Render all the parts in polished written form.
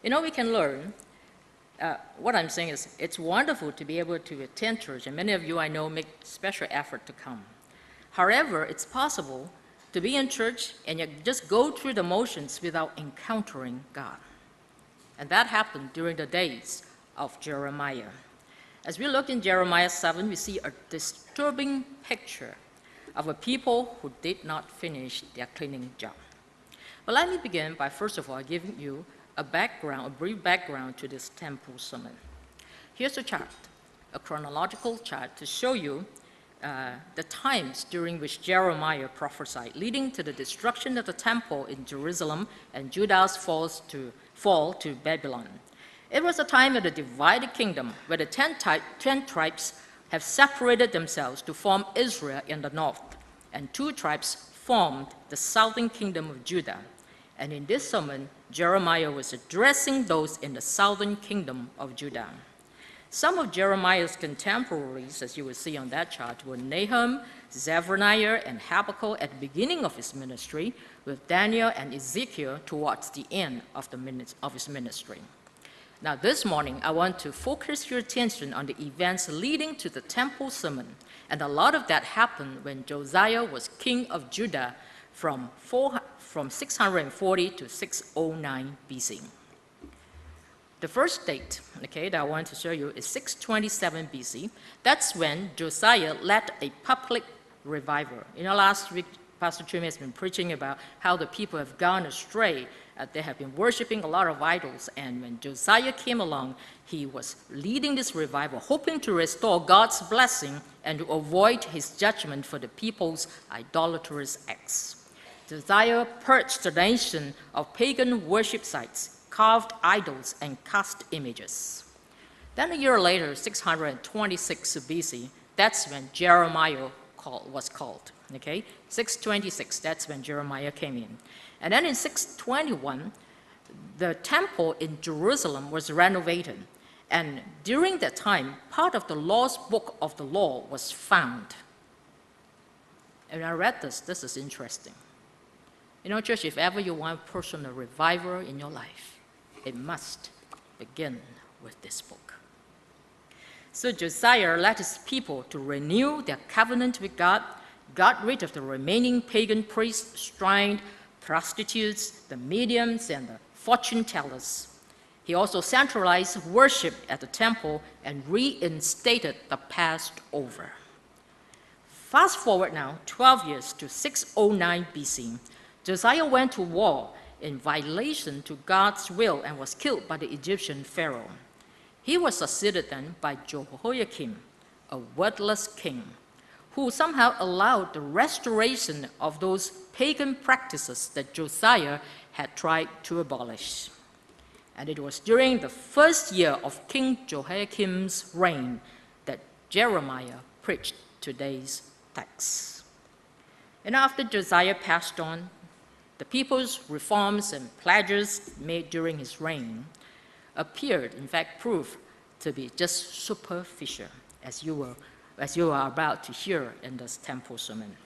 We can learn. What I'm saying is it's wonderful to be able to attend church, and many of you I know make special effort to come. However, it's possible to be in church and you just go through the motions without encountering God. And that happened during the days of Jeremiah. As we look in Jeremiah 7, we see a disturbing picture of a people who did not finish their cleaning job. But let me begin by, first of all, giving you a brief background to this temple sermon. Here's a chart, a chronological chart to show you the times during which Jeremiah prophesied, leading to the destruction of the temple in Jerusalem and Judah's fall to Babylon. It was a time of the divided kingdom where the 10 tribes have separated themselves to form Israel in the north, and 2 tribes formed the southern kingdom of Judah. And in this sermon, Jeremiah was addressing those in the southern kingdom of Judah. Some of Jeremiah's contemporaries, as you will see on that chart, were Nahum, Zephaniah, and Habakkuk at the beginning of his ministry, with Daniel and Ezekiel towards the end of his ministry. Now, this morning, I want to focus your attention on the events leading to the temple sermon, and a lot of that happened when Josiah was king of Judah from 640 to 609 BC. The first date, that I want to show you is 627 BC. That's when Josiah led a public revival. Last week, Pastor Trim has been preaching about how the people have gone astray. They have been worshiping a lot of idols, and when Josiah came along, he was leading this revival, hoping to restore God's blessing and to avoid his judgment for the people's idolatrous acts. Josiah purged the nation of pagan worship sites, carved idols, and cast images. Then a year later, 626 BC, that's when Jeremiah was called. 626, that's when Jeremiah came in. And then in 621, the temple in Jerusalem was renovated. And during that time, part of the lost book of the law was found. And I read this is interesting. Church, if ever you want personal revival in your life, it must begin with this book. So Josiah led his people to renew their covenant with God, got rid of the remaining pagan priests, shrine, prostitutes, the mediums, and the fortune tellers. He also centralized worship at the temple and reinstated the Passover. Fast forward now 12 years to 609 BC. Josiah went to war in violation to God's will and was killed by the Egyptian pharaoh. He was succeeded then by Jehoiakim, a worthless king, who somehow allowed the restoration of those pagan practices that Josiah had tried to abolish. And it was during the first year of King Jehoiakim's reign that Jeremiah preached today's text. And after Josiah passed on, the people's reforms and pledges made during his reign appeared, in fact, proved to be just superficial, as you are about to hear in this temple sermon.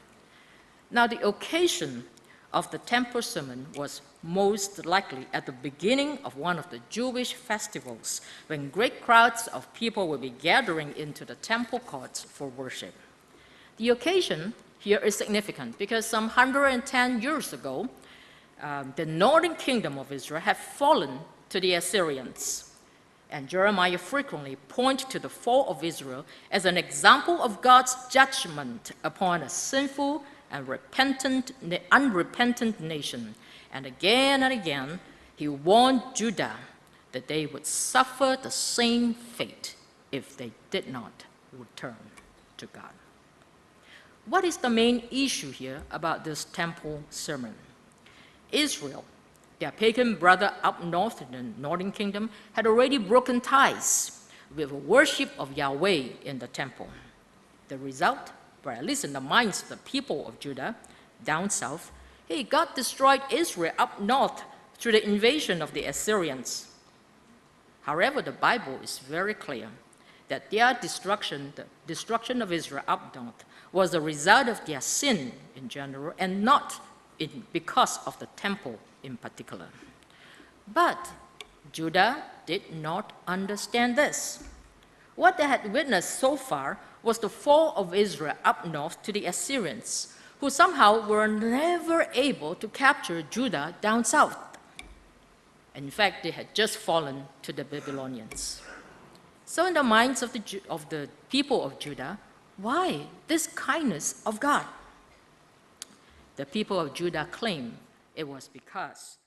Now, the occasion of the temple sermon was most likely at the beginning of one of the Jewish festivals, when great crowds of people will be gathering into the temple courts for worship. The occasion here is significant because some 110 years ago, the northern kingdom of Israel had fallen to the Assyrians. And Jeremiah frequently points to the fall of Israel as an example of God's judgment upon a sinful and unrepentant nation. And again, he warned Judah that they would suffer the same fate if they did not return to God. What is the main issue here about this temple sermon? Israel, their pagan brother up north in the northern kingdom, had already broken ties with worship of Yahweh in the temple. The result, or at least in the minds of the people of Judah, down south, God destroyed Israel up north through the invasion of the Assyrians. However, the Bible is very clear that their destruction, the destruction of Israel up north, was a result of their sin in general and not because of the temple in particular. But Judah did not understand this. What they had witnessed so far was the fall of Israel up north to the Assyrians, who somehow were never able to capture Judah down south. In fact, they had just fallen to the Babylonians. So in the minds of the people of Judah, why this kindness of God? The people of Judah claim it was because